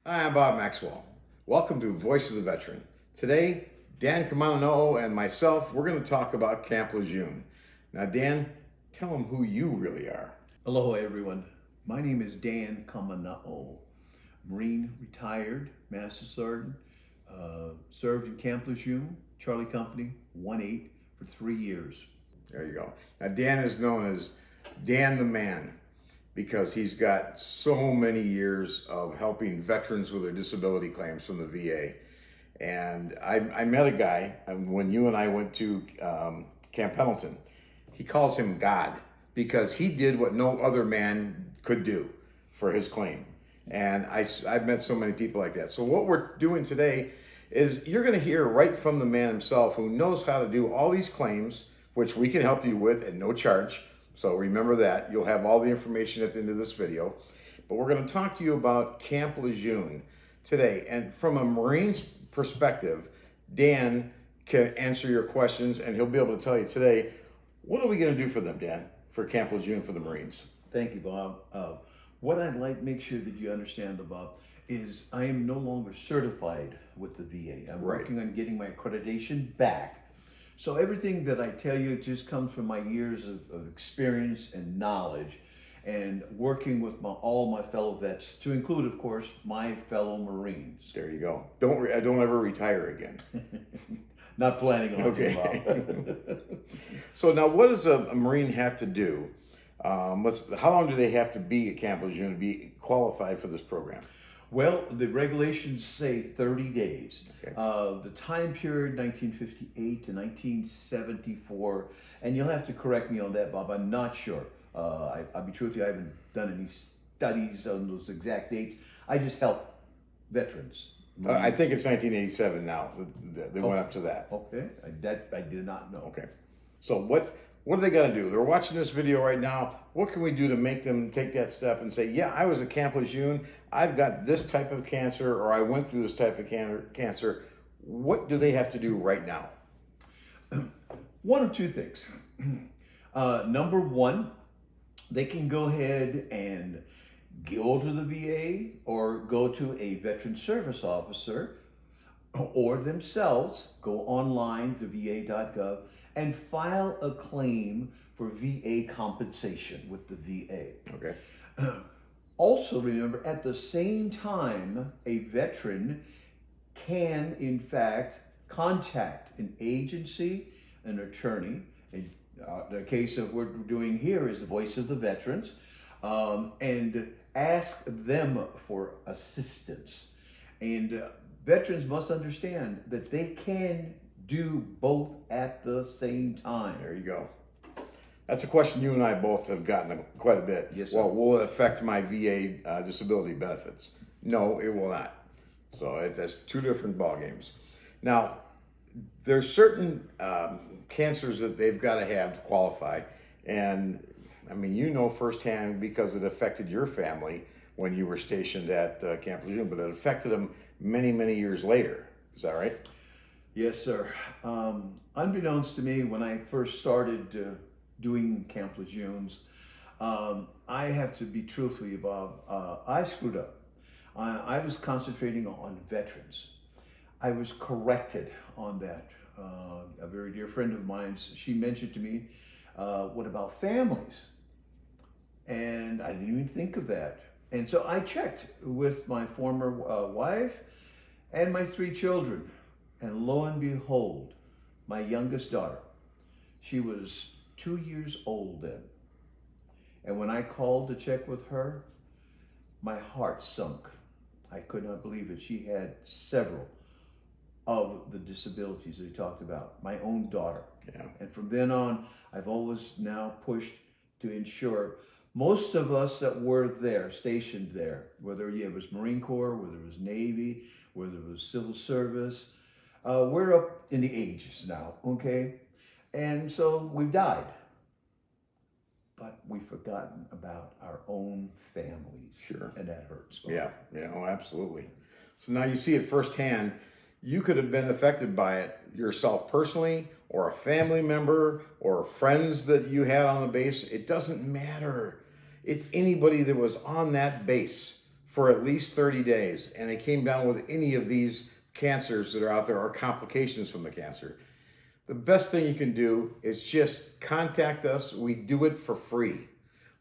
Hi, I'm Bob Maxwell. Welcome to Voice of the Veteran. Today, Dan Kamanano and myself, we're going to talk about Camp Lejeune. Now, Dan, tell them who you really are. Aloha, everyone. My name is Dan Kamana'o, Marine retired, Master Sergeant, served in Camp Lejeune, Charlie Company, 1-8 for 3 years. There you go. Now, Dan is known as Dan the Man because he's got so many years of helping veterans with their disability claims from the VA. And I met a guy when you and I went to Camp Pendleton. He calls him God because he did what no other man could do for his claim. And I've met so many people like that. So what we're doing today is you're going to hear right from the man himself who knows how to do all these claims, which we can help you with at no charge. So remember that. You'll have all the information at the end of this video. But we're going to talk to you about Camp Lejeune today. And from a Marine's perspective, Dan can answer your questions and he'll be able to tell you today, what are we going to do for them, Dan, for Camp Lejeune for the Marines? Thank you, Bob. What I'd like to make sure that you understand, Bob, is I am no longer certified with the VA. I'm working on getting my accreditation back. So everything that I tell you just comes from my years of experience and knowledge and working with all my fellow vets, to include, of course, my fellow Marines. There you go. Don't ever retire again. Not planning on Okay. to, Bob. So now what does a Marine have to do? How long do they have to be at Camp Lejeune to be qualified for this program? Well, the regulations say 30 days. Okay. The time period, 1958 to 1974, and you'll have to correct me on that, Bob. I'm not sure. I'll be true with you, I haven't done any studies on those exact dates. I just help veterans. I think it's 1987 now. They went up to that. Okay, I did not know. Okay. So what do they got to do? They're watching this video right now. What can we do to make them take that step and say, yeah, I was at Camp Lejeune. I've got this type of cancer, or I went through this type of cancer. What do they have to do right now? One of two things. Number one, they can go ahead and go to the VA or go to a veteran service officer, or themselves go online to va.gov and file a claim for VA compensation with the VA. Okay. Also remember, at the same time, a veteran can in fact contact an agency, an attorney. The case of what we're doing here is the Voice of the Veterans, and ask them for assistance. And veterans must understand that they can do both at the same time. There you go. That's a question you and I both have gotten quite a bit. Yes, sir. Well, will it affect my VA disability benefits? No, it will not. So that's two different ball games. Now, there's certain cancers that they've got to have to qualify. And I mean, you know firsthand because it affected your family when you were stationed at Camp Lejeune, but it affected them many, many years later. Is that right? Yes, sir. Unbeknownst to me, when I first started doing Camp Lejeune's, I have to be truthful with you, Bob. I screwed up. I was concentrating on veterans. I was corrected on that. A very dear friend of mine, she mentioned to me, what about families? And I didn't even think of that. And so I checked with my former wife and my 3 children. And lo and behold, my youngest daughter, she was 2 years old then. And when I called to check with her, my heart sunk. I could not believe it. She had several of the disabilities they talked about, my own daughter. Yeah. And from then on, I've always now pushed to ensure most of us that were there, stationed there, whether it was Marine Corps, whether it was Navy, whether it was Civil Service, we're up in the ages now, okay? And so we've died. But we've forgotten about our own families. Sure. And that hurts. Yeah, absolutely. So now you see it firsthand. You could have been affected by it yourself personally, or a family member, or friends that you had on the base. It doesn't matter. It's anybody that was on that base for at least 30 days and they came down with any of these cancers that are out there or complications from the cancer, the best thing you can do is just contact us. We do it for free.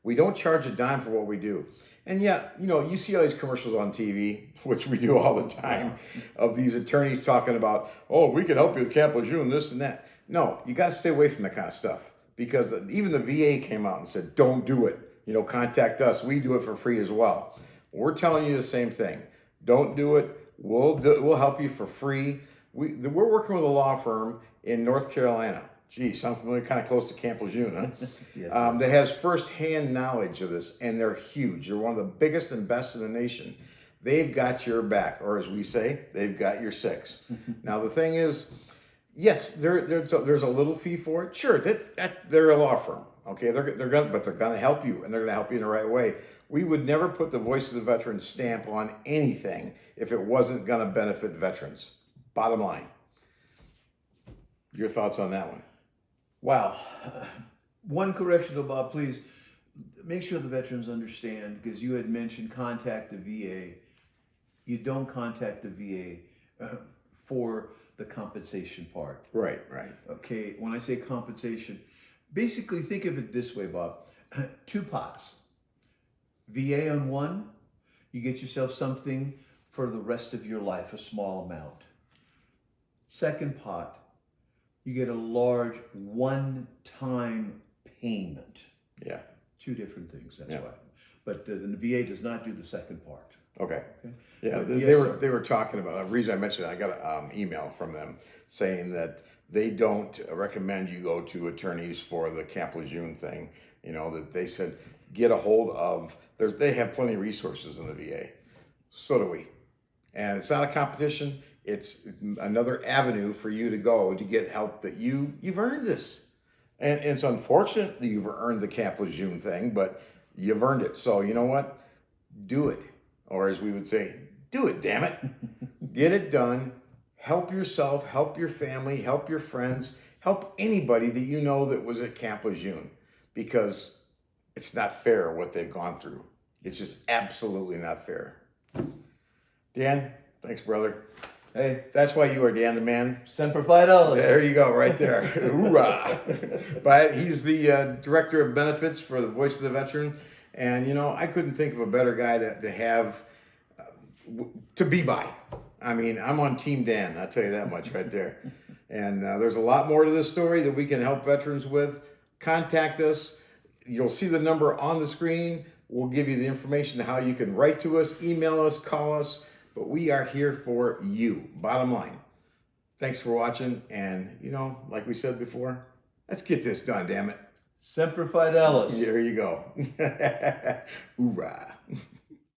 We don't charge a dime for what we do. And yeah, you know, you see all these commercials on TV, which we do all the time, of these attorneys talking about, oh, we can help you with Camp Lejeune, this and that. No, you got to stay away from that kind of stuff, because even the VA came out and said, don't do it. You know, contact us. We do it for free as well. We're telling you the same thing. Don't do it. We'll help you for free. We're working with a law firm in North Carolina. Gee, sounds familiar, kind of close to Camp Lejeune, huh? Yes, That has firsthand knowledge of this, and they're huge. They're one of the biggest and best in the nation. They've got your back, or as we say, they've got your six. Now, the thing is, yes, there's a little fee for it. Sure, they're a law firm, okay? They're gonna help you, and they're gonna help you in the right way. We would never put the Voice of the Veteran stamp on anything if it wasn't gonna benefit veterans. Bottom line. Your thoughts on that one? Wow. One correction though, Bob, please make sure the veterans understand, because you had mentioned contact the VA. You don't contact the VA for the compensation part. Right, right. Okay, when I say compensation, basically think of it this way, Bob. Two pots. VA on one, you get yourself something for the rest of your life, a small amount. Second pot, you get a large one-time payment. Yeah. Two different things, that's Yeah. why. But the VA does not do the second part. Okay. Okay? Yeah, But they yes, were sir. they were talking about, the reason I mentioned it, I got an email from them saying that they don't recommend you go to attorneys for the Camp Lejeune thing. You know, that they said get a hold of, they have plenty of resources in the VA. So do we. And it's not a competition. It's another avenue for you to go to get help that you've earned this. And it's unfortunate that you've earned the Camp Lejeune thing, but you've earned it. So you know what? Do it. Or as we would say, do it, damn it. Get it done. Help yourself, help your family, help your friends, help anybody that you know that was at Camp Lejeune, because it's not fair what they've gone through. It's just absolutely not fair. Dan, thanks, brother. Hey, That's why you are Dan the Man. Semper Fidelis. There you go, right there. Hoorah. But he's the director of benefits for the Voice of the Veteran. And, you know, I couldn't think of a better guy to have, to be by. I mean, I'm on Team Dan, I'll tell you that much right there. And there's a lot more to this story that we can help veterans with. Contact us. You'll see the number on the screen. We'll give you the information to how you can write to us, email us, call us. But we are here for you, bottom line. Thanks for watching. And, you know, like we said before, let's get this done, damn it. Semper Fidelis. There you go. Hoorah.